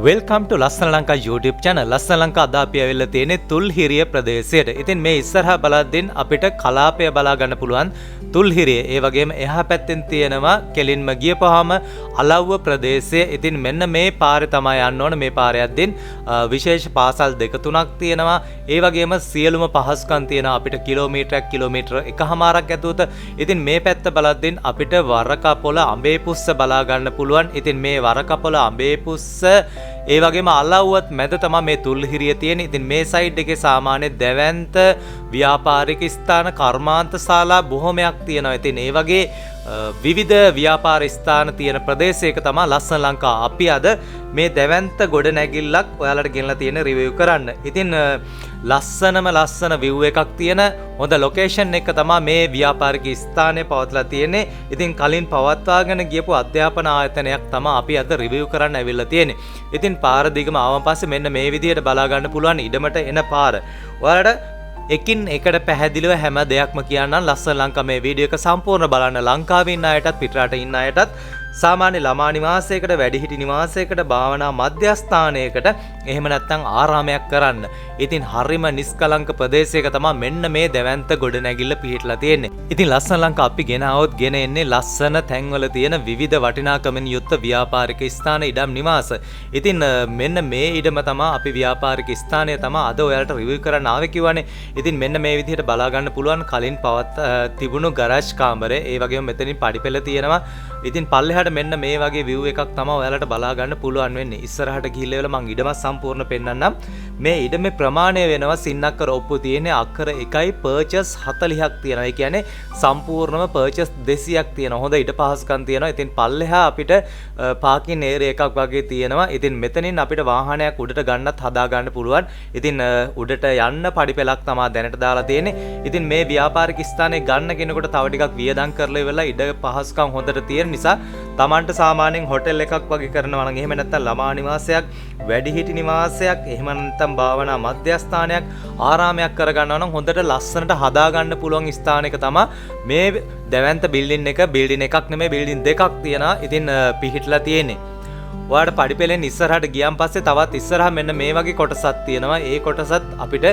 Welcome ටු ලස්සන Lanka YouTube channel. ලස්සන ලංකා අද අපි ඇවිල්ලා තියෙන්නේ තුල්හිරිය ප්‍රදේශයට. ඉතින් මේ ඉස්සරහා බලද්දින් අපිට කලාපය බලා ගන්න පුළුවන් තුල්හිරිය. ඒ වගේම එහා පැත්තෙන් තියෙනවා කෙලින්ම ගියපහම අලව්ව ප්‍රදේශය. ඉතින් මෙන්න මේ පාරේ තමයි යන්න ඕන. මේ පාරේ යද්දින් විශේෂ පාසල් දෙක තුනක් තියෙනවා. ඒ වගේම සියලුම පහසුකම් තියෙනවා. අපිට කිලෝමීටර එකහමාරක් ඇතුළත. ඉතින් මේ පැත්ත බලද්දින් අපිට වරකපොළ අඹේපුස්ස බලා ගන්න පුළුවන්. ඉතින් මේ වරකපොළ අඹේපුස්ස ඒ වගේම අලව්වත් මැද තමයි මේ තුල්හිරිය තියෙන්නේ. ඉතින් මේ සයිඩ් එකේ සාමාන්‍ය දැවැන්ත ව්‍යාපාරික ස්ථාන කර්මාන්ත ශාලා බොහොමයක් තියෙනවා. ඉතින් ඒ වගේ විවිධ ව්‍යාපාර ස්ථාන තියෙන ප්‍රදේශයක තමයි ලස්සන ලංකා. අපි අද මේ දැවැන්ත ගොඩ නැගිල්ලක් ඔයාලට ගෙනලා තියෙන රිවිව් කරන්න. ඉතින් ලස්සන view එකක් තියෙන හොඳ ලොකේෂන් එක තමයි මේ ව්‍යාපාරික ස්ථානයේ පවත්ලා තියෙන්නේ. ඉතින් කලින් පවත්වාගෙන ගියපු අධ්‍යාපන ආයතනයක් තමයි අපි අද රිවිව් කරන්න ඇවිල්ලා තියෙන්නේ. ඉතින් පාර දිගම ආවන් පස්සේ මෙන්න මේ විදිහට බලා ගන්න පුළුවන් ඉඩමට එන පාර. ඔයාලට එකින් එකට පැහැදිලිව හැම දෙයක්ම කියන්නම්. ලස්සන ලංකා මේ වීඩියෝ එක සම්පූර්ණ බලන්න. ලංකාවේ ඉන්න අයටත් පිටරට ඉන්න අයටත් සාමාන්‍ය ළමා නිවාසයකට වැඩිහිටි නිවාසයකට භාවනා මධ්‍යස්ථානයකට එහෙම නැත්නම් ආරාමයක් කරන්න. ඉතින් හරිම නිස්කලංක ප්‍රදේශයක තමයි මෙන්න මේ දැවැන්ත ගොඩනැගිල්ල පිහිටලා තියෙන්නේ. ඉතින් ලස්සන ලංකා අපි ගෙන આવොත් ගෙන එන්නේ ලස්සන තැන්වල තියෙන විවිධ වටිනාකමින් යුක්ත ව්‍යාපාරික ස්ථාන ඉඩම් නිවාස. ඉතින් මෙන්න මේ ඉඩම තමයි අපි ව්‍යාපාරික ස්ථානය තමයි අද ඔයාලට රිවිව් කරන්න ආවේ කිව්වනේ. ඉතින් මෙන්න මේ විදිහට බලා ගන්න පුළුවන් කලින් තිබුණු ගරාජ් කාමරේ. ඒ වගේම මෙතනින් පඩිපෙළ තියෙනවා. ඉතින් පල්ලෙහාට මෙන්න මේ වගේ view එකක් තමයි ඔයාලට බලා ගන්න පුළුවන් වෙන්නේ. ඉස්සරහට ගිහිල්ලා මම ඉඩම සම්පූර්ණ පෙන්නන්නම්. මේ ඉඩමේ ප්‍රමාණය වෙනවා සින්නක්කර ඔප්පු තියෙන්නේ අක්කර 1යි පර්චස් 40ක් තියෙනවා. ඒ කියන්නේ සම්පූර්ණම පර්චස් 200ක් තියෙනවා. හොඳ ඉඩ පහසුකම් තියෙනවා. ඉතින් පල්ලෙහා අපිට පාකින් ඒරියා එකක් වගේ තියෙනවා. ඉතින් මෙතනින් අපිට වාහනයක් උඩට ගන්නත් හදා ගන්න පුළුවන්. ඉතින් උඩට යන්න පඩිපෙළක් තමයි දැනට දාලා තියෙන්නේ. ඉතින් මේ ව්‍යාපාරික ස්ථානේ ගන්න කෙනෙකුට තව ටිකක් වියදම් කරලා ඉවරලා ඉඩ පහසුකම් හොඳට තියෙන නිසා තමන්ට සාමාන්‍යයෙන් හොටෙල් එකක් වගේ කරනවා නම් එහෙම නැත්නම් ළමා නිවාසයක් වැඩිහිටි නිවාසයක් එහෙම නැත්නම් භාවනා මධ්‍යස්ථානයක් ආරාමයක් කරගන්නවා නම් හොඳට ලස්සනට හදා ගන්න පුළුවන් ස්ථානයක තමයි මේ දැවැන්ත බිල්ඩින් එකක් නෙමෙයි බිල්ඩින් දෙකක් තියෙනවා. ඉතින් පිහිටලා තියෙන්නේ. ඔයාලට පඩිපෙළෙන් ඉස්සරහට ගියන් පස්සේ තවත් ඉස්සරහා මෙන්න මේ වගේ කොටසක් තියෙනවා. ඒ කොටසත් අපිට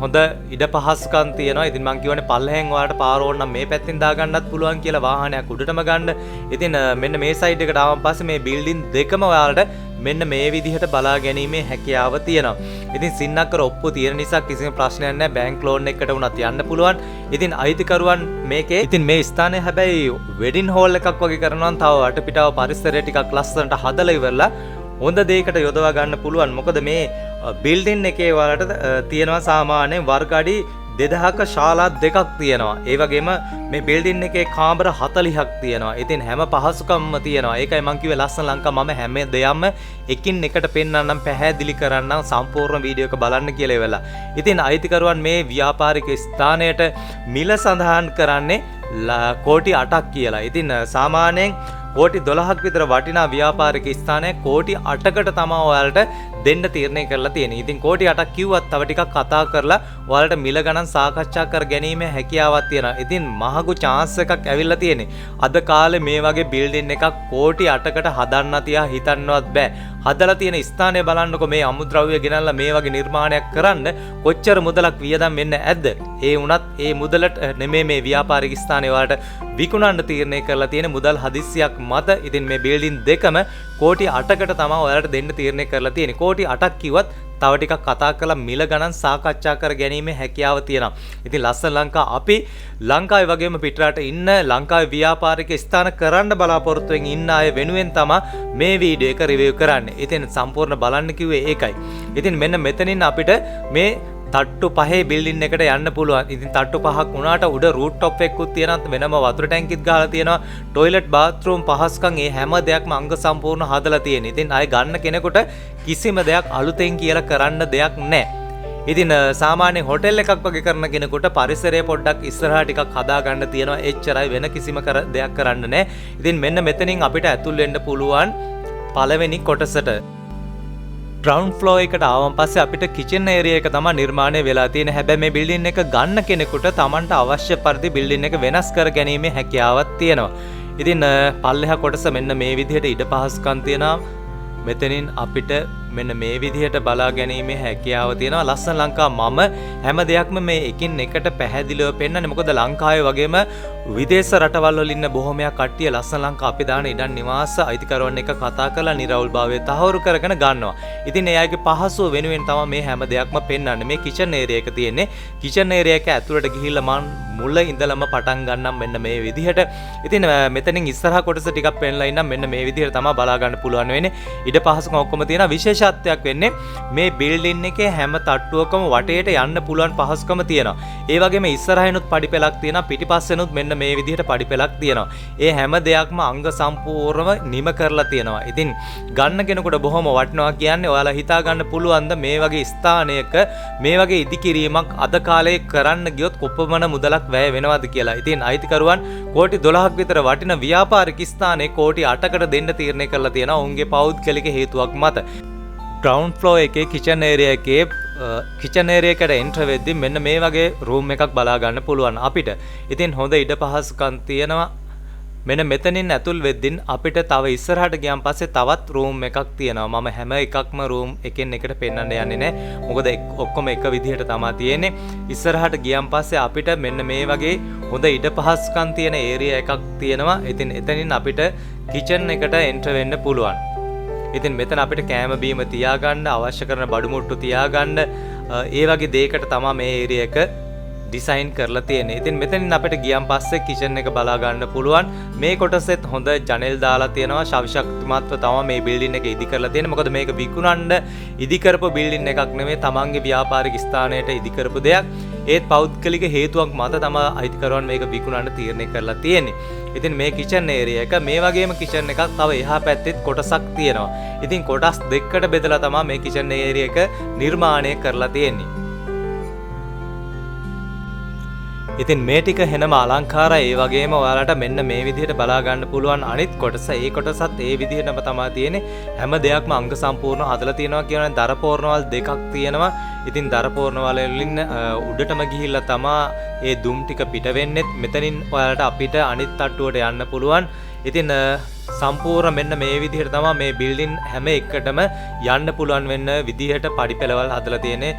හොඳ ඉඩ පහසුකම් තියෙනවා. ඉතින් මම කියවනේ පල්ලෙහෙන් ඔයාලට පාර ඕන නම් මේ පැත්තෙන් දා ගන්නත් පුළුවන් කියලා වාහනයක් උඩටම ගන්න. ඉතින් මෙන්න මේ සයිඩ් එකට ආවන් පස්සේ මේ බිල්ඩින් දෙකම ඔයාලට මෙන්න මේ විදිහට බලා ගැනීමේ හැකියාව තියෙනවා. ඉතින් සින්නක්කර ඔප්පු තියෙන නිසා කිසිම ප්‍රශ්නයක් නැහැ. බැංක් ලෝන් එකකට වුණත් යන්න පුළුවන්. ඉතින් අයිතිකරුවන් මේකේ ඉතින් මේ ස්ථානයේ හැබැයි වෙඩින් හෝල් එකක් වගේ කරනවා නම් තව වටපිටාව පරිසරය ටිකක් ලස්සනට හදලා ඉවරලා හොඳ දෙයකට යොදවා ගන්න පුළුවන්. මොකද මේ බිල්ඩින් එකේ වලට තියෙනවා සාමාන්‍යයෙන් වර්ග අඩි 2000ක ශාලා දෙකක් තියෙනවා. ඒ වගේම මේ බිල්ඩින් එකේ කාමර 40ක් තියෙනවා. ඉතින් හැම පහසුකම්ම තියෙනවා. ඒකයි මම කිව්වේ ලස්සන ලංකා මම හැම දෙයක්ම එකින් එකට පෙන්නන්නම් පැහැදිලි කරන්නම් සම්පූර්ණ වීඩියෝ එක බලන්න කියලා ඉවලා. ඉතින් අයිතිකරුවන් මේ ව්‍යාපාරික ස්ථානයට මිල සඳහන් කරන්නේ කෝටි 8ක් කියලා. ඉතින් සාමාන්‍යයෙන් කෝටි 12ක් විතර වටිනා ව්‍යාපාරික ස්ථානයක් කෝටි 8කට තමයි ඔයාලට දෙන්න තීරණය කරලා තියෙන්නේ. ඉතින් කෝටි 8ක් කිව්වත් තව ටිකක් කතා කරලා ඔයාලට මිල ගණන් සාකච්ඡා කර ගැනීම හැකියාවක් තියෙනවා. ඉතින් මහඟු chance එකක් ඇවිල්ලා තියෙන්නේ. අද කාලේ මේ වගේ බිල්ඩින් එකක් කෝටි 8කට හදන්න තියා හිතන්නවත් බෑ. හදලා තියෙන ස්ථානය බලන්නකො මේ අමුද්‍රව්‍ය ගෙනල්ලා මේ වගේ නිර්මාණයක් කරන්න කොච්චර මුදලක් වියදම් වෙන්න ඇද්ද? ඒ වුණත් ඒ මුදලට නෙමෙයි මේ ව්‍යාපාරික ස්ථානේ ඔයාලට විකුණන්න තීරණය කරලා තියෙන මුදල් හදිස්සියක් මත. ඉතින් මේ බිල්ඩින් දෙකම කෝටි 8කට තමයි ඔයාලට දෙන්න තීරණය කරලා තියෙන්නේ. කෝටි 8ක් කිව්වත් තව ටිකක් කතා කරලා මිල ගණන් සාකච්ඡා කර ගැනීමේ හැකියාව තියෙනවා. ඉතින් ලස්සන ලංකා අපි ලංකාවේ වගේම පිටරට ඉන්න ලංකාවේ ව්‍යාපාරික ස්ථාන කරන්න බලාපොරොත්තු වෙමින් ඉන්න අය වෙනුවෙන් තමයි මේ වීඩියෝ එක රිවිව් කරන්නේ. ඉතින් සම්පූර්ණ බලන්න කිව්වේ ඒකයි. ඉතින් මෙන්න මෙතනින් අපිට මේ තට්ටු පහේ බිල්ඩින් එකට යන්න පුළුවන්. ඉතින් තට්ටු පහක් වුණාට උඩ රූට් টොප් එකකුත් තියෙනවා. වෙනම වතුර ටැංකිත් ගහලා තියෙනවා. টয়ලට් බාත්රූම් පහසුකම් මේ හැම දෙයක්ම අංග සම්පූර්ණ හදලා තියෙනවා. ඉතින් අය ගන්න කෙනෙකුට කිසිම දෙයක් අලුතෙන් කියලා කරන්න දෙයක් නැහැ. ඉතින් සාමාන්‍ය හොටෙල් එකක් වගේ කරන කෙනෙකුට පරිසරය පොඩ්ඩක් ඉස්සරහා ටිකක් හදා ගන්න තියෙනවා. එච්චරයි වෙන කිසිම දෙයක් කරන්න නැහැ. ඉතින් මෙන්න මෙතනින් අපිට ඇතුල් වෙන්න පුළුවන් පළවෙනි කොටසට. ග්‍රවුන්ඩ් ෆ්ලෝ එකට ආවන් පස්සේ අපිට කිචන් ඒරියා එක තමයි නිර්මාණය වෙලා තියෙන්නේ. හැබැයි මේ බිල්ඩින් එක ගන්න කෙනෙකුට Tamanට අවශ්‍ය පරිදි බිල්ඩින් එක වෙනස් කර ගැනීමේ හැකියාවක් තියෙනවා. ඉතින් පල්ලෙහා කොටස මෙන්න මේ විදිහට ඉඩ පහසුකම් තියෙනවා. මෙතනින් අපිට මෙන්න මේ විදිහට බලා ගැනීමේ හැකියාව තියෙනවා. ලස්සන ලංකා මම හැම දෙයක්ම මේ එකින් එකට පැහැදිලිව පෙන්නන්නේ. මොකද ලංකාවේ වගේම විදේශ රටවල් වල ඉන්න බොහොමයක් කට්ටිය ලස්සන ලංකා අපි දාන ඉඩම් නිවාස අයිතිකරුවන් එක කතා කරලා නිරවුල්භාවය තහවුරු කරගෙන ගන්නවා. ඉතින් එයාගේ පහසුව වෙනුවෙන් තමයි මේ හැම දෙයක්ම පෙන්වන්නේ. මේ කිචන් ඒරියා එක තියෙන්නේ. කිචන් ඒරියා එක ඇතුළට ගිහිල්ලා මම මුල ඉඳලම පටන් ගන්නම් මෙන්න මේ විදිහට. ඉතින් මෙතනින් ඉස්සරහා කොටස ටිකක් පෙන්ලා ඉන්නම් මෙන්න මේ විදිහට තමයි බලා ගන්න පුළුවන් වෙන්නේ. ඊට පහසුකම් ඔක්කොම තියෙනවා. විශේෂත්වයක් වෙන්නේ මේ බිල්ඩින් එකේ හැම තට්ටුවකම වටේට යන්න පුළුවන් පහසුකම තියෙනවා. ඒ වගේම ඉස්සරහිනුත් පඩිපෙලක් තියෙනවා. පිටිපස්සෙනුත් මෙන්න මේ විදිහට පඩිපෙලක් තියෙනවා. ඒ හැම දෙයක්ම අංග සම්පූර්ණව නිම කරලා තියෙනවා. ඉතින් ගන්න කෙනෙකුට බොහොම වටිනවා කියන්නේ ඔයාලා හිතා ගන්න පුළුවන්ද මේ වගේ ස්ථානයක මේ වගේ ඉදිකිරීමක් අද කාලේ කරන්න ගියොත් කොපමණ මුදලක් වැය වෙනවද කියලා. ඉතින් අයිතිකරුවන් කෝටි 12ක් විතර වටින ව්‍යාපාරික ස්ථානයේ කෝටි 8කට දෙන්න තීරණය කරලා තියෙනවා. උන්ගේ පෞද්ගලික හේතුවක් මත. ග්‍රවුන්ඩ් ෆ්ලෝර් එකේ කිචන් ඒරියා එකේ කිචන් ඒරියා එකට එන්ටර් වෙද්දී මෙන්න මේ වගේ රූම් එකක් බලා ගන්න පුළුවන් අපිට. ඉතින් හොඳ ඉඩ පහසුකම් තියෙනවා. මෙන්න මෙතනින් ඇතුල් වෙද්දී අපිට තව ඉස්සරහට ගියන් පස්සේ තවත් රූම් එකක් තියෙනවා. මම හැම එකක්ම රූම් එකෙන් එකට පෙන්වන්න යන්නේ නැහැ. මොකද ඔක්කොම එක විදිහට තමයි තියෙන්නේ. ඉස්සරහට ගියන් පස්සේ අපිට මෙන්න මේ වගේ හොඳ ඉඩ පහසුකම් තියෙන ඒරියා එකක් තියෙනවා. ඉතින් එතනින් අපිට කිචන් එකට එන්ටර් වෙන්න පුළුවන්. ඉතින් මෙතන අපිට කෑම බීම තියාගන්න අවශ්‍ය කරන බඩු මුට්ටු තියාගන්න ඒ වගේ දෙයකට තමයි මේ ඒරියා එක ඩිසයින් කරලා තියෙන්නේ. ඉතින් මෙතනින් අපිට ගියන් පස්සේ කිචන් එක බලා ගන්න පුළුවන්. මේ කොටසෙත් හොඳ ජනෙල් දාලා තියෙනවා. ශක්තිමත්ව තමයි මේ බිල්ඩින් එක ඉදි කරලා තියෙන්නේ. මොකද මේක විකුණන්න ඉදි කරපු බිල්ඩින් එකක් නෙමෙයි. තමන්ගේ ව්‍යාපාරික ස්ථානයට ඉදි කරපු දෙයක්. ඒත් පෞද්ගලික හේතුවක් මත තමයි අයිතිකරුවන් මේක විකුණන්න තීරණය කරලා තියෙන්නේ. ඉතින් මේ කිචන් ඒරියා එක මේ වගේම කිචන් එකක් තව එහා පැත්තෙත් කොටසක් තියෙනවා. ඉතින් කොටස් දෙකකට බෙදලා තමයි මේ කිචන් ඒරියා එක නිර්මාණය කරලා තියෙන්නේ. ඉතින් මේ ටික හෙනම අලංකාරයි. ඒ වගේම ඔයාලට මෙන්න මේ විදිහට බලා ගන්න පුළුවන් අනිත් කොටස. ඒ කොටසත් ඒ විදිහටම තමයි තියෙන්නේ. හැම දෙයක්ම අංග සම්පූර්ණ හදලා තියෙනවා කියනනේ. දර පෝරණවල් දෙකක් තියෙනවා. ඉතින් දර පෝරණවල වලින් උඩටම ගිහිල්ලා තමයි ඒ දුම් ටික පිට වෙන්නේ. මෙතනින් ඔයාලට අපිට අනිත් තට්ටුවට යන්න පුළුවන්. ඉතින් සම්පූර්ණ මෙන්න මේ විදිහට තමයි මේ බිල්ඩින් හැම එකටම යන්න පුළුවන් වෙන්න විදිහට පඩිපෙළවල් හදලා තියෙන්නේ.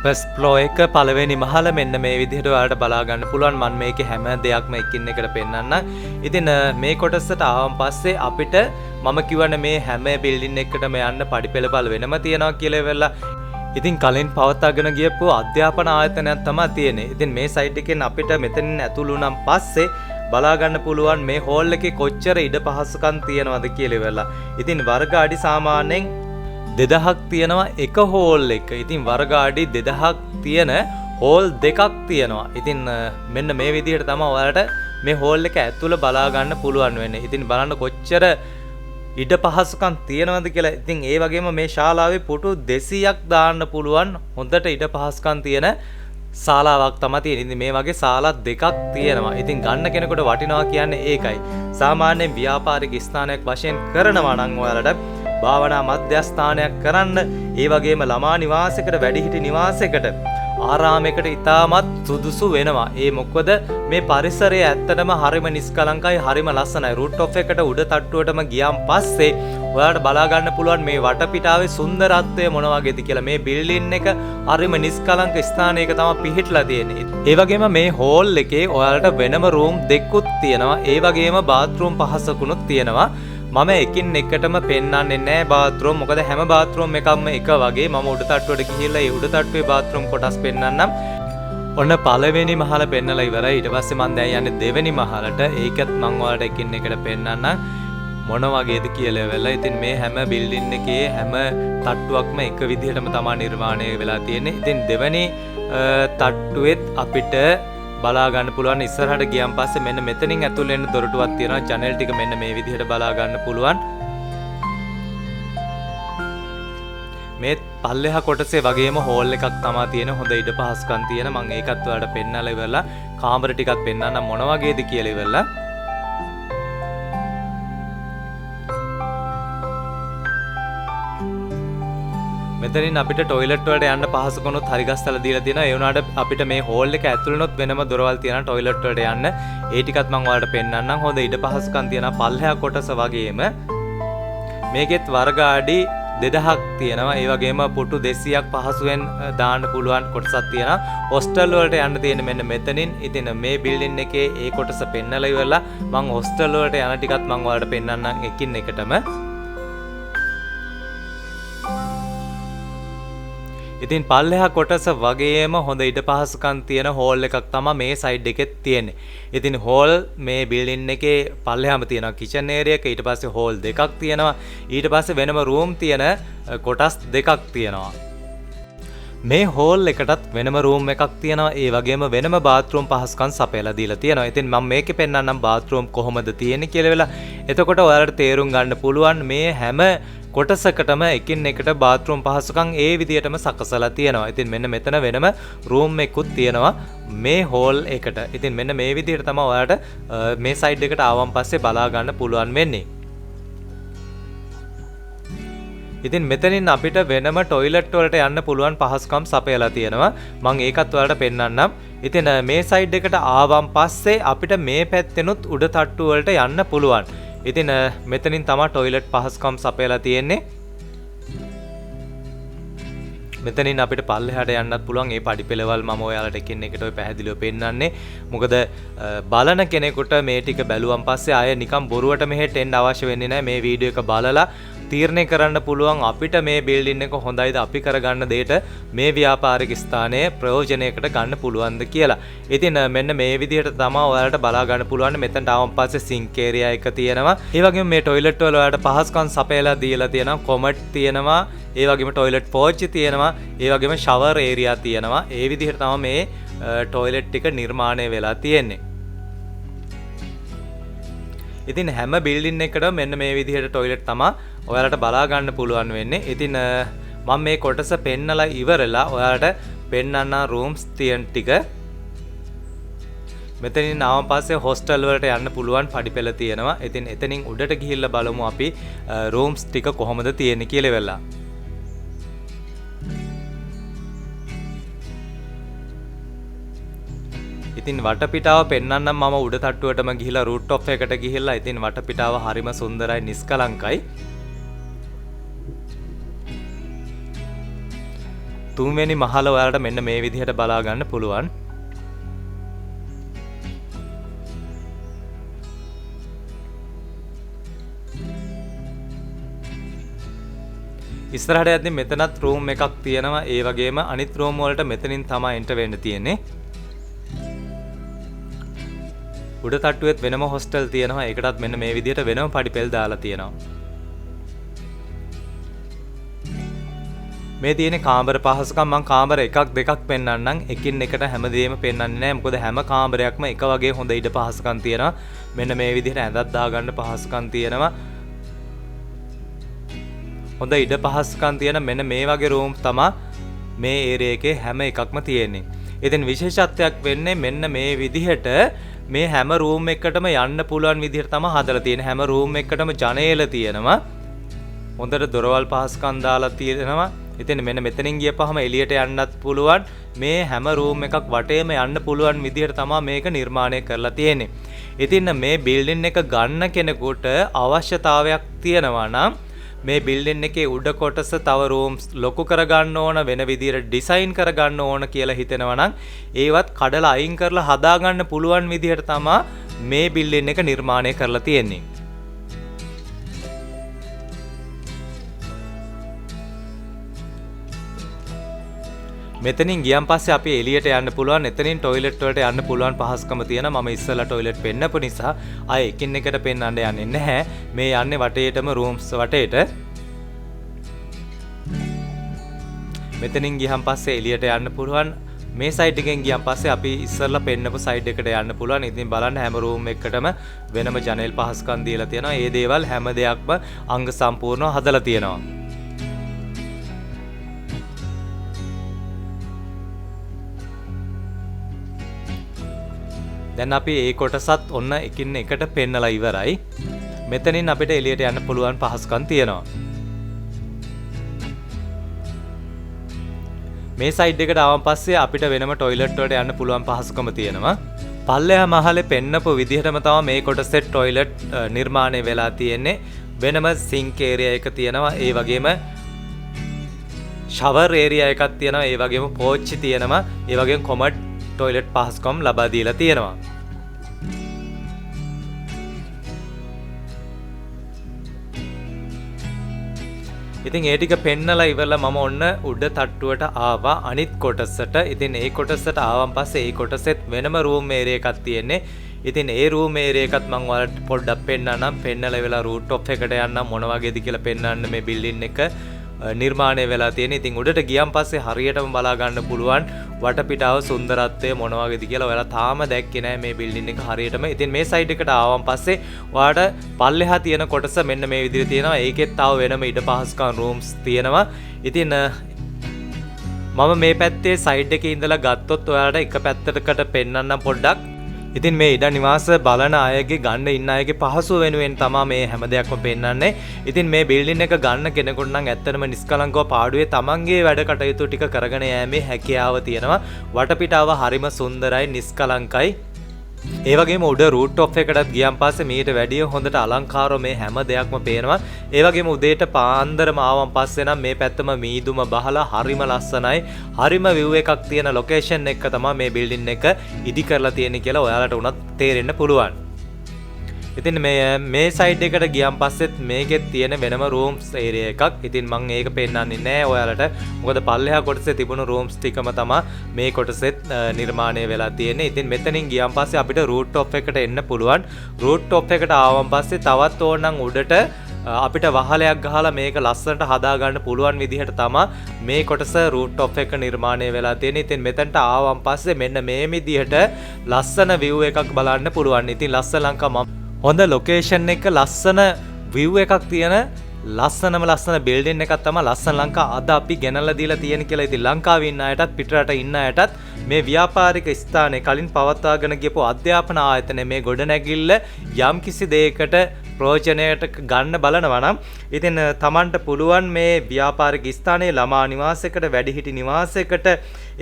ෆස්ට් ෆ්ලෝර් එක පළවෙනි මහල මෙන්න මේ විදිහට ඔයාලට බලා ගන්න පුළුවන්. මම මේකේ හැම දෙයක්ම එකින් එකට පෙන්නන්නම්. ඉතින් මේ කොටසට ආවන් පස්සේ අපිට මම කියවනේ මේ හැම බිල්ඩින් එකකටම යන්න පඩිපෙළවල් වෙනම තියෙනවා කියලා වෙලා. ඉතින් කලින් පවත්වාගෙන ගියපු අධ්‍යාපන ආයතනයක් තමයි තියෙන්නේ. ඉතින් මේ සයිට් එකෙන් අපිට මෙතනින් ඇතුළු වුණාන් පස්සේ බලා ගන්න පුළුවන් මේ හෝල් එකේ කොච්චර ඉඩ පහසුකම් තියෙනවද කියලා වෙලා. ඉතින් වර්ග අඩි සාමාන්‍යයෙන් 2000ක් තියෙනවා එක හෝල් එක. ඉතින් වර්ග අඩි 2000ක් තියෙන හෝල් දෙකක් තියෙනවා. ඉතින් මෙන්න මේ විදිහට තමයි ඔයාලට මේ හෝල් එක ඇතුළ බලා ගන්න පුළුවන් වෙන්නේ. ඉතින් බලන්න කොච්චර ඉඩ පහසුකම් තියෙනවද කියලා. ඉතින් ඒ වගේම මේ ශාලාවේ පුටු 200ක් දාන්න පුළුවන් හොඳට ඉඩ පහසුකම් තියෙන ශාලාවක් තමයි තියෙන්නේ. ඉතින් මේ වගේ ශාලා දෙකක් තියෙනවා. ඉතින් ගන්න කෙනෙකුට වටිනවා කියන්නේ ඒකයි. සාමාන්‍යයෙන් ව්‍යාපාරික ස්ථානයක් වශයෙන් කරනවා නම් ඔයාලට භාවනා මධ්‍යස්ථානයක් කරන්න, ඒ වගේම ළමා නිවාසයකට, වැඩිහිටි නිවාසයකට, ආරාමයකට ඉතාමත් සුදුසු වෙනවා. ඒ මොකද මේ පරිසරය ඇත්තටම හරිම නිස්කලංකයි, හරිම ලස්සනයි. රූට් ඔෆ් එකට උඩ තට්ටුවටම ගියාන් පස්සේ ඔයාලට බලා ගන්න පුළුවන් මේ වටපිටාවේ සුන්දරත්වය මොන වගේද කියලා. මේ බිල්ඩින් එක හරිම නිස්කලංක ස්ථානයක තමයි පිහිටලා තියෙන්නේ. ඒ වගේම මේ හෝල් එකේ ඔයාලට වෙනම රූම් දෙකකුත් තියෙනවා. ඒ වගේම බාත්රූම් පහසකුණුත් තියෙනවා. මම එකින් එකටම පෙන්වන්නේ නැහැ බාත්රූම්. මොකද හැම බාත්රූම් එකක්ම එක වගේ. මම උඩ තට්ටුවට ගිහිල්ලා ඒ උඩ තට්ටුවේ බාත්රූම් කොටස් පෙන්වන්නම්. ඔන්න පළවෙනි මහල පෙන්නලා ඉවරයි. ඊට පස්සේ මම දැන් යන්නේ දෙවෙනි මහලට. ඒකත් මම ඔයාලට එකින් එකට පෙන්වන්නම් මොන වගේද කියලා වෙලා. ඉතින් මේ හැම බිල්ඩින් එකේ හැම තට්ටුවක්ම එක විදිහටම තමයි නිර්මාණය වෙලා තියෙන්නේ. ඉතින් දෙවෙනි තට්ටුවෙත් අපිට බලා ගන්න පුළුවන්. ඉස්සරහට ගියන් පස්සේ මෙන්න මෙතනින් ඇතුල් වෙන්න දොරටුවක් තියෙනවා. ජනෙල් ටික මෙන්න මේ විදිහට බලා ගන්න පුළුවන්. මේ පල්ලෙහා කොටසේ වගේම හෝල් එකක් තමයි තියෙන. හොඳ ඉඩ පහසුකම් තියෙන. මම ඒකත් ඔයාලට පෙන්නලා ඉවරලා කාමර ටිකක් පෙන්නන්නම් මොන වගේද කියලා ඉවරලා. මෙතනින් අපිට টয়ලට් වලට යන්න පහසුකමක් හරි ගස්සලා දීලා තියෙනවා. ඒ වුණාට අපිට මේ හෝල් එක ඇතුළේනොත් වෙනම දොරවල් තියෙනවා টয়ලට් වලට යන්න. ඒ ටිකත් මම ඔයාලට පෙන්නන්නම්. හොඳ ඉඩ පහසුකම් තියෙනවා පල්ලෙහා කොටස වගේම. මේකෙත් වර්ග අඩි 2000ක් තියෙනවා. ඒ වගේම පුටු 200ක් පහසුවෙන් දාන්න පුළුවන් කොටසක් තියෙනවා. හොස්ටල් වලට යන්න තියෙන මෙන්න මෙතනින්. ඉතින් මේ බිල්ඩින් එකේ ඒ කොටස පෙන්නලා ඉවරලා මම හොස්ටල් වලට යන ටිකත් මම ඔයාලට පෙන්නන්නම් එකින් එකටම. ඉතින් පල්ලෙහා කොටස වගේම හොඳ ඉඩ පහසුකම් තියෙන හෝල් එකක් තමයි මේ සයිඩ් එකෙත් තියෙන්නේ. ඉතින් හෝල් මේ බිල්ඩින් එකේ පල්ලෙහාම තියෙනවා කිචන් ඒරියා එක. ඊට පස්සේ හෝල් දෙකක් තියෙනවා. ඊට පස්සේ වෙනම රූම් තියෙන කොටස් දෙකක් තියෙනවා. මේ හෝල් එකටත් වෙනම රූම් එකක් තියෙනවා. ඒ වගේම වෙනම බාත්රූම් පහසුකම් සපයලා දීලා තියෙනවා. ඉතින් මම මේකේ පෙන්නන්නම් බාත්රූම් කොහොමද තියෙන්නේ කියලා වෙලා. එතකොට ඔයාලට තේරුම් ගන්න පුළුවන් මේ හැම කොටසකටම එකින් එකට බාත්රූම් පහසුකම් ඒ විදිහටම සකසලා තියෙනවා. ඉතින් මෙන්න මෙතන වෙනම රූම් එකකුත් තියෙනවා මේ හෝල් එකට. ඉතින් මෙන්න මේ විදිහට තමයි ඔයාලට මේ සයිඩ් එකට ආවන් පස්සේ බලා ගන්න පුළුවන් වෙන්නේ. ඉතින් මෙතනින් අපිට වෙනම টয়ලට් වලට යන්න පුළුවන් පහසුකම් සපයලා තියෙනවා. මම ඒකත් ඔයාලට පෙන්නන්නම්. ඉතින් මේ සයිඩ් එකට ආවන් පස්සේ අපිට මේ පැත්තෙනුත් උඩ තට්ටු වලට යන්න පුළුවන්. ඉතින් මෙතනින් තමයි টয়ලට් පහසුකම් සපයලා තියෙන්නේ. මෙතනින් අපිට පල්ලෙහාට යන්නත් පුළුවන්. ඒ පඩිපෙළවල් මම ඔයාලට එකින් එකට ඔය පැහැදිලිව පෙන්නන්නේ. මොකද බලන කෙනෙකුට මේ ටික බැලුවන් පස්සේ ආයෙ නිකන් බොරුවට මෙහෙට එන්න අවශ්‍ය වෙන්නේ නැහැ. මේ වීඩියෝ එක බලලා තීරණය කරන්න පුළුවන් අපිට මේ බිල්ඩින් එක හොඳයිද අපි කරගන්න දෙයට මේ ව්‍යාපාරික ස්ථානයේ ප්‍රයෝජනයකට ගන්න පුළුවන්ද කියලා. ඉතින් මෙන්න මේ විදිහට තමයි ඔයාලට බලා ගන්න පුළුවන්. මෙතනට ආවන් පස්සේ සිංක් ඒරියා එක තියෙනවා. ඒ වගේම මේ টয়ලට් වල ඔයාලට පහසුකම් සපයලා දීලා තියෙනවා. කොමඩ් තියෙනවා. ඒ වගේම টয়ලට් පෝච්චි තියෙනවා. ඒ වගේම ෂවර් ඒරියා තියෙනවා. ඒ විදිහට තමයි මේ টয়ලට් ටික නිර්මාණය වෙලා තියෙන්නේ. ඉතින් හැම බිල්ඩින් එකකටම මෙන්න මේ විදිහට টয়ලට් තමයි ඔයාලට බලා ගන්න පුළුවන් වෙන්නේ. ඉතින් මම මේ කොටස පෙන්නලා ඉවරලා ඔයාලට පෙන්නන්න රූම්ස් තියෙන ටික. මෙතනින් ආවන් පස්සේ හොස්ටල් වලට යන්න පුළුවන් පඩිපෙළ තියෙනවා. ඉතින් එතනින් උඩට ගිහිල්ලා බලමු අපි රූම්ස් ටික කොහොමද තියෙන්නේ කියලා වෙලා. ඉතින් වටපිටාව පෙන්වන්නම් මම උඩ තට්ටුවටම ගිහිලා රූට් ඔෆ් එකට ගිහිල්ලා. ඉතින් වටපිටාව හරිම සුන්දරයි නිස්කලංකයි. තුන්වෙනි මහල ඔයාලට මෙන්න මේ විදිහට බලා ගන්න පුළුවන්. ඉස්සරහට යද්දී මෙතනත් රූම් එකක් තියෙනවා. ඒ වගේම අනිත් රූම් වලට මෙතනින් තමයි එන්ටර් වෙන්න තියෙන්නේ. උඩ තට්ටුවෙත් වෙනම හොස්ටල් තියෙනවා. ඒකටත් මෙන්න මේ විදිහට වෙනම පඩිපෙළ දාලා තියෙනවා. මේ තියෙන කාමර පහසුකම් මම කාමර එකක් දෙකක් පෙන්නන්නම්. එකින් එකට හැමදේම පෙන්වන්නේ නැහැ. මොකද හැම කාමරයක්ම එක වගේ හොඳ ඉඩ පහසුකම් තියෙනවා. මෙන්න මේ විදිහට ඇඳක් දාගන්න පහසුකම් තියෙනවා. හොඳ ඉඩ පහසුකම් තියෙන මෙන්න මේ වගේ රූම් තමයි මේ ඒරියා එකේ හැම එකක්ම තියෙන්නේ. ඉතින් විශේෂත්වයක් වෙන්නේ මෙන්න මේ විදිහට මේ හැම රූම් එකකටම යන්න පුළුවන් විදිහට තමයි හදලා තියෙන්නේ. හැම රූම් එකකටම ජනේල තියෙනවා. හොඳට දොරවල් පහසුකම් දාලා තියෙනවා. ඉතින් මෙන්න මෙතනින් ගියපහම එළියට යන්නත් පුළුවන්. මේ හැම රූම් එකක් වටේම යන්න පුළුවන් විදිහට තමයි මේක නිර්මාණය කරලා තියෙන්නේ. ඉතින් මේ බිල්ඩින් එක ගන්න කෙනෙකුට අවශ්‍යතාවයක් තියෙනවා නම් මේ බිල්ඩින් එකේ උඩ කොටස තව රූම්ස් ලොකු කරගන්න ඕන, වෙන විදිහට ඩිසයින් කරගන්න ඕන කියලා හිතෙනවා නම් ඒවත් කඩලා අයින් කරලා හදාගන්න පුළුවන් විදිහට තමයි මේ බිල්ඩින් එක නිර්මාණය කරලා තියෙන්නේ. මෙතනින් ගියන් පස්සේ අපි එළියට යන්න පුළුවන්. එතනින් টয়ලට් වලට යන්න පුළුවන් පහසුකම තියෙනවා. මම ඉස්සෙල්ලා টয়ලට් පෙන්නපු නිසා ආයේ එකින් එකට පෙන්නන්න යන්නේ නැහැ. මේ යන්නේ වටේටම රූම්ස් වටේට. මෙතනින් ගියන් පස්සේ එළියට යන්න පුළුවන්. මේ සයිඩ් එකෙන් ගියන් පස්සේ අපි ඉස්සෙල්ලා පෙන්නපු සයිඩ් එකට යන්න පුළුවන්. ඉතින් බලන්න හැම රූම් එකකටම වෙනම ජනෙල් පහසුකම් දීලා තියෙනවා. මේ දේවල් හැම දෙයක්ම අංග සම්පූර්ණව හදලා තියෙනවා. දැන් අපි මේ කොටසත් ඔන්න එකින් එකට පෙන්නලා ඉවරයි. මෙතනින් අපිට එළියට යන්න පුළුවන් පහසුකම් තියෙනවා. මේ සයිඩ් එකට ආවන් පස්සේ අපිට වෙනම টয়ලට් වලට යන්න පුළුවන් පහසුකම තියෙනවා. පල්ලෙහා මහලේ පෙන්නපු විදිහටම තමයි මේ කොටසේ টয়ලට් නිර්මාණය වෙලා තියෙන්නේ. වෙනම සිංක් ඒරියා එක තියෙනවා. ඒ වගේම ෂවර් ඒරියා එකක් තියෙනවා. ඒ වගේම පෝච්චි තියෙනවා. ඒ වගේම කොමඩ් ටොයිලට් පහසුකම් ලබා දීලා තියෙනවා. ඉතින් ඒ ටික පෙන්නලා ඉවරලා මම ඔන්න උඩ තට්ටුවට ආවා අනිත් කොටසට. ඉතින් ඒ කොටසට ආවන් පස්සේ ඒ කොටසෙත් වෙනම රූම් ඒරියා එකක් තියෙන්නේ. ඉතින් ඒ රූම් ඒරියා එකත් මම ඔයාලට පොඩ්ඩක් පෙන්නන්නම්. පෙන්නලා වෙලා රූට් টොප් එකට යන්නම් මොන වගේද කියලා පෙන්නන්න මේ බිල්ඩින් එක නිර්මාණය වෙලා තියෙන. ඉතින් උඩට ගියන් පස්සේ හරියටම බලා ගන්න පුළුවන් වටපිටාව සුන්දරත්වය මොන වගේද කියලා. ඔයාලා තාම දැක්කේ නැහැ මේ බිල්ඩින් එක හරියටම. ඉතින් මේ සයිඩ් එකට ආවන් පස්සේ ඔයාලට පල්ලෙහා තියෙන කොටස මෙන්න මේ විදිහට තියෙනවා. ඒකෙත් තව වෙනම ඉඩ පහසුකම් රූම්ස් තියෙනවා. ඉතින් මම මේ පැත්තේ සයිඩ් එකේ ඉඳලා ගත්තොත් ඔයාලට එක පැත්තකට පෙන්නන්නම් පොඩ්ඩක්. ඉතින් මේ ඉඩ නිවාස බලන අයගේ ගන්න ඉන්න අයගේ පහසුව වෙනුවෙන් තමයි මේ හැම දෙයක්ම පෙන්වන්නේ. ඉතින් මේ බිල්ඩින් එක ගන්න කෙනෙකුට නම් ඇත්තටම නිස්කලංකව පාඩුවේ තමන්ගේ වැඩ කටයුතු ටික කරගෙන යෑමේ හැකියාව තියෙනවා. වටපිටාව හරිම සුන්දරයි, නිස්කලංකයි. ඒ වගේම උඩ රූට් টොප් එකටත් ගියන් පස්සේ මීට වැඩිය හොඳට අලංකාරව මේ හැම දෙයක්ම පේනවා. ඒ වගේම උදේට පාන්දරම ආවන් පස්සේ නම් මේ පැත්තම මීදුම බහලා හරිම ලස්සනයි. හරිම view එකක් තියෙන ලොකේෂන් එක තමයි මේ බිල්ඩින් එක ඉදි කරලා තියෙන්නේ කියලා ඔයාලට උනත් තේරෙන්න පුළුවන්. ඉතින් මේ සයිඩ් එකට ගියන් පස්සෙත් මේකෙත් තියෙන වෙනම රූම්ස් ඒරියා එකක්. ඉතින් මම ඒක පෙන්නන්නේ නැහැ ඔයාලට. මොකද පල්ලෙහා කොටසේ තිබුණු රූම්ස් ටිකම තමයි මේ කොටසෙත් නිර්මාණය වෙලා තියෙන්නේ. ඉතින් මෙතනින් ගියන් පස්සේ අපිට රූට් টොප් එකට එන්න පුළුවන්. රූට් টොප් එකට ආවන් පස්සේ තවත් ඕනනම් උඩට අපිට වහලයක් ගහලා මේක ලස්සනට හදා ගන්න පුළුවන් විදිහට තමයි මේ කොටස රූට් টොප් එක නිර්මාණය වෙලා තියෙන්නේ. ඉතින් මෙතනට ආවන් පස්සේ මෙන්න මේ විදිහට ලස්සන view එකක් බලන්න පුළුවන්. ඉතින් ලස්සන ලංකා හොඳ ලොකේෂන් එක ලස්සන view එකක් තියෙන ලස්සනම ලස්සන බිල්ඩින් එකක් තමයි ලස්සන ලංකා අද අපි ගෙනල්ලා දීලා තියෙන කියලා. ඉතින් ලංකාවේ ඉන්න අයටත් පිටරට ඉන්න අයටත් මේ ව්‍යාපාරික ස්ථානයේ කලින් පවත්වාගෙන ගියපු අධ්‍යාපන ආයතනයේ මේ ගොඩනැගිල්ල යම් කිසි දෙයකට ප්‍රයෝජනයට ගන්න බලනවා නම් ඉතින් Tamanට පුළුවන් මේ ව්‍යාපාරික ස්ථානයේ ළමා නිවාසයකට, වැඩිහිටි නිවාසයකට,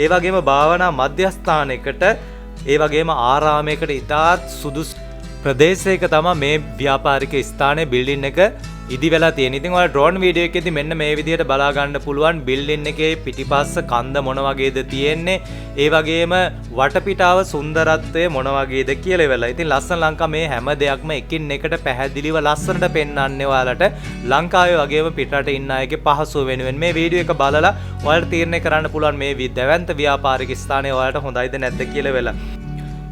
ඒ වගේම භාවනා මධ්‍යස්ථානයකට, ඒ වගේම ආරාමයකට ඉතාත් සුදුසු ප්‍රදේශයක තමයි මේ ව්‍යාපාරික ස්ථානයේ බිල්ඩින් එක ඉදි වෙලා තියෙන. ඉතින් ඔයාලා ඩ්‍රෝන් වීඩියෝ එකේදී මෙන්න මේ විදිහට බලා ගන්න පුළුවන් බිල්ඩින් එකේ පිටිපස්ස කන්ද මොන වගේද තියෙන්නේ, ඒ වගේම වටපිටාව සුන්දරත්වය මොන වගේද කියලා ඉවරලා. ඉතින් ලස්සන ලංකා මේ හැම දෙයක්ම එකින් එකට පැහැදිලිව ලස්සනට පෙන්වන්නේ ඔයාලට ලංකාවේ වගේම පිටරට ඉන්න අයගේ පහසුව වෙනුවෙන්. මේ වීඩියෝ එක බලලා ඔයාලට තීරණය කරන්න පුළුවන් මේ දැවැන්ත ව්‍යාපාරික ස්ථානය ඔයාලට හොඳයිද නැද්ද කියලා ඉවරලා.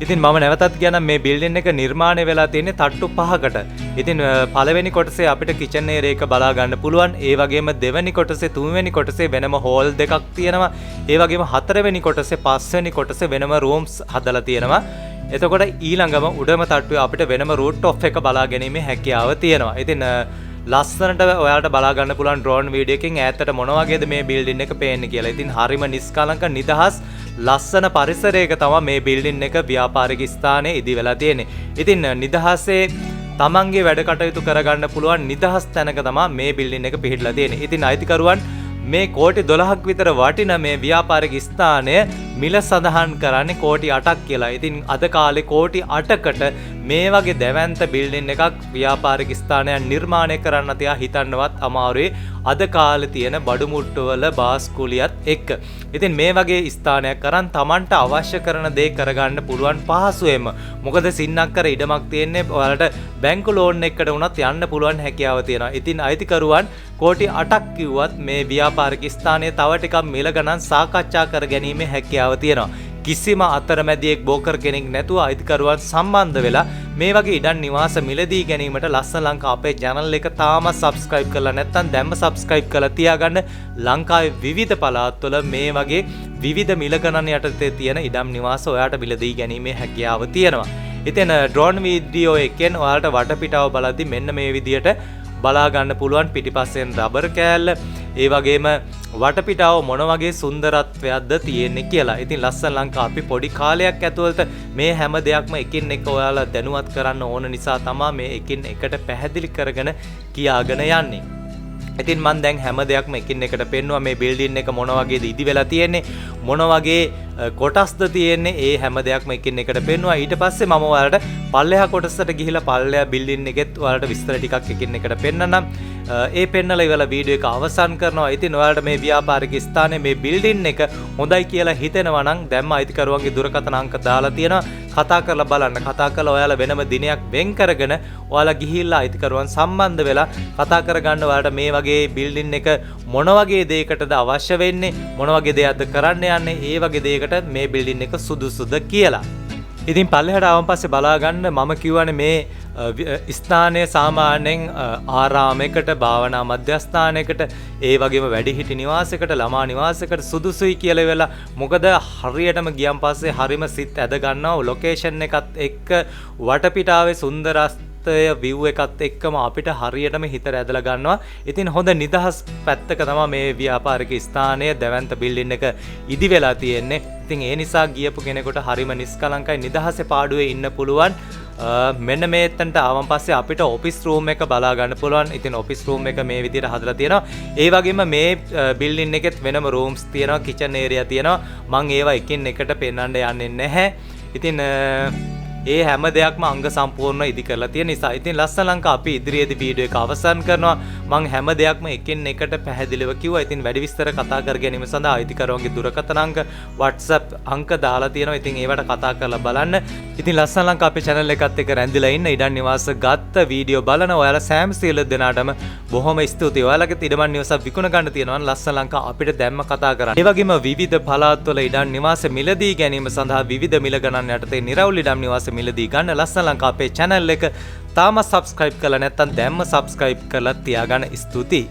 ඉතින් මම නැවතත් කියනවා මේ බිල්ඩින් එක නිර්මාණය වෙලා තියෙන්නේ තට්ටු 5කට. ඉතින් පළවෙනි කොටසේ අපිට කිචන් ඒරියා එක බලා ගන්න පුළුවන්. ඒ වගේම දෙවෙනි කොටසේ තුන්වෙනි කොටසේ වෙනම හෝල් දෙකක් තියෙනවා. ඒ වගේම හතරවෙනි කොටසේ පස්වෙනි කොටසේ වෙනම රූම්ස් හදලා තියෙනවා. එතකොට ඊළඟම උඩම තට්ටුවේ අපිට වෙනම රූට් টොප් එක බලා ගැනීමේ හැකියාව තියෙනවා. ඉතින් ලස්සනට ඔයාලට බලා ගන්න පුළුවන් ඩ්‍රෝන් වීඩියෝ එකකින් ඈතට මොන වගේද මේ බිල්ඩින් එක පේන්නේ කියලා. ඉතින් හරිම නිස්කලංක නිදහස් ලස්සන පරිසරයක තමයි මේ බිල්ඩින් එක ව්‍යාපාරික ස්ථානයේ ඉදි වෙලා තියෙන්නේ. ඉතින් නිදහසේ තමන්ගේ වැඩ කටයුතු කරගන්න පුළුවන් නිදහස් තැනක තමයි මේ බිල්ඩින් එක පිහිටලා තියෙන්නේ. ඉතින් අයිතිකරුවන් මේ කෝටි 12ක් විතර වටින මේ ව්‍යාපාරික ස්ථානය මිල සඳහන් කරන්නේ කෝටි 8ක් කියලා. ඉතින් අද කාලේ කෝටි 8කට මේ වගේ දැවැන්ත බිල්ඩින් එකක් ව්‍යාපාරික ස්ථානයක් නිර්මාණය කරන්න තියා හිතන්නවත් අමාරුයි අද කාලේ තියෙන බඩු මුට්ටු වල බාස්කුලියත් එක්ක. ඉතින් මේ වගේ ස්ථානයක් කරන් Tamanට අවශ්‍ය කරන දේ කරගන්න පුළුවන් පහසුවෙන්ම. මොකද සින්නක්කර ඉඩමක් තියෙන්නේ ඔයාලට බැංකු ලෝන් එකකට වුණත් යන්න පුළුවන් හැකියාව තියෙනවා. ඉතින් අයිතිකරුවන් කෝටි 8ක් කිව්වත් මේ ව්‍යාපාරික ස්ථානයේ තව ටිකක් මිල ගණන් සාකච්ඡා කර ගැනීමේ හැකියාව තියෙනවා. කිසිම අතරමැදියෙක් බෝකර් කෙනෙක් නැතුව අයිතිකරුවන් සම්බන්ධ වෙලා මේ වගේ ඉඩම් නිවාස මිලදී ගැනීමට ලස්සන ලංකා අපේ channel එක තාම subscribe කරලා නැත්නම් දැම්ම subscribe කරලා තියාගන්න. ලංකාවේ විවිධ පළාත්වල මේ වගේ විවිධ මිල ගණන් යටතේ තියෙන ඉඩම් නිවාස ඔයාට මිලදී ගැනීමේ හැකියාව තියෙනවා. ඉතින් ඩ්‍රෝන් වීඩියෝ එකෙන් ඔයාලට වටපිටාව බලද්දි මෙන්න මේ විදියට බලා ගන්න පුළුවන් පිටිපස්සෙන් රබර් කෑල්ල, ඒ වගේම වටපිටාව මොන වගේ සුන්දරත්වයක්ද තියෙන්නේ කියලා. ඉතින් ලස්සන ලංකා අපි පොඩි කාලයක් ඇතුළත මේ හැම දෙයක්ම එකින් එක ඔයාලා දැනුවත් කරන්න ඕන නිසා තමයි මේ එකින් එකට පැහැදිලි කරගෙන කියාගෙන යන්නේ. ඉතින් මම දැන් හැම දෙයක්ම එකින් එකට පෙන්නුවා මේ බිල්ඩින් එක මොන වගේද ඉදි වෙලා තියෙන්නේ මොන වගේ කොටස්ද තියෙන්නේ ඒ හැම දෙයක්ම එකින් එකට පෙන්නුවා. ඊට පස්සේ මම ඔයාලට පල්ලෙහා කොටසට ගිහිලා පල්ලෙහා බිල්ඩින් එකෙත් ඔයාලට විස්තර ටිකක් එකින් එකට පෙන්නනම්. ඒ පෙන්නලා ඉවරලා වීඩියෝ එක අවසන් කරනවා. ඉතින් ඔයාලට මේ ව්‍යාපාරික ස්ථානයේ මේ බිල්ඩින් එක හොඳයි කියලා හිතෙනවා නම් දැම්ම අයිතිකරුවන්ගේ දුරකථන අංක දාලා තියෙනවා. කතා කරලා බලන්න. කතා කරලා ඔයාලා වෙනම දිනයක් වෙන් කරගෙන ඔයාලා ගිහිල්ලා අයිතිකරුවන් සම්බන්ධ වෙලා කතා කරගන්න ඔයාලට මේ වගේ බිල්ඩින් එක මොන වගේ දෙයකටද අවශ්‍ය වෙන්නේ මොන වගේ දෙයක්ද කරන්න යන්නේ ඒ වගේ දෙයකට මේ බිල්ඩින් එක සුදුසුද කියලා. ඉතින් පල්ලෙහාට ආවන් පස්සේ බලා ගන්න මම කියවනේ මේ ස්ථානය සාමාන්‍යයෙන් ආරාමයකට භාවනා මධ්‍යස්ථානයකට ඒ වගේම වැඩිහිටි නිවාසයකට ළමා නිවාසයකට සුදුසුයි කියලා වෙලා මොකද හරියටම ගියන් පස්සේ හරිම සිත් ඇද ගන්නවා ලොකේෂන් එකත් එක්ක වටපිටාවේ සුන්දරත්වය view එකත් එක්කම අපිට හරියටම හිත ඇදලා ගන්නවා. ඉතින් හොඳ නිදහස් පැත්තක තමයි මේ ව්‍යාපාරික ස්ථානය දැවැන්ත බිල්ඩින් එක ඉදි වෙලා තියෙන්නේ. ඉතින් ඒ නිසා ගියපු කෙනෙකුට හරිම නිස්කලංකයි නිදහසේ පාඩුවේ ඉන්න පුළුවන්. මෙන්න මේතන්ට ආවන් පස්සේ අපිට ඔෆිස් රූම් එක බලා ගන්න පුළුවන්. ඉතින් ඔෆිස් රූම් එක මේ විදිහට හදලා තියෙනවා. ඒ වගේම මේ බිල්ඩින් එකෙත් වෙනම රූම්ස් තියෙනවා, කිචන් ඒරියා තියෙනවා. මම ඒවා එකින් එකට පෙන්වන්න යන්නේ නැහැ. ඉතින් ඒ හැම දෙයක්ම අංග සම්පූර්ණ ඉදි කරලා තියෙන නිසා ඉතින් ලස්සන ලංකා අපි ඉදිරියේදී වීඩියෝ එක අවසන් කරනවා. මම හැම දෙයක්ම එකින් එකට පැහැදිලිව කිව්වා. ඉතින් වැඩි විස්තර කතා කර ගැනීම සඳහා අයිතිකරුවන්ගේ දුරකථන අංක WhatsApp අංක දාලා තියෙනවා. ඉතින් ඒවට කතා කරලා බලන්න. ඉතින් ලස්සන ලංකා අපේ channel එකත් එක්ක රැඳිලා ඉන්න ඉඩම් නිවාස ගත්ත වීඩියෝ බලන ඔයාලා සෑම සියලු දෙනාටම බොහොම ස්තුතියි. ඔයාලගේ ඉඩම් නිවාස විකුණ ගන්න තියෙනවා නම් ලස්සන ලංකා අපිට දැම්ම කතා කරන්න. ඒ වගේම විවිධ පළාත්වල ඉඩම් නිවාස මිලදී ගැනීම සඳහා විවිධ මිල ගණන් යටතේ නිරවුල් ඉඩම් නිවාස මිලදී ගන්න ලස්සන ලංකා අපේ channel එක තාම subscribe කරලා නැත්නම් දැම්ම subscribe කරලා තියාගන්න ස්තුතියි.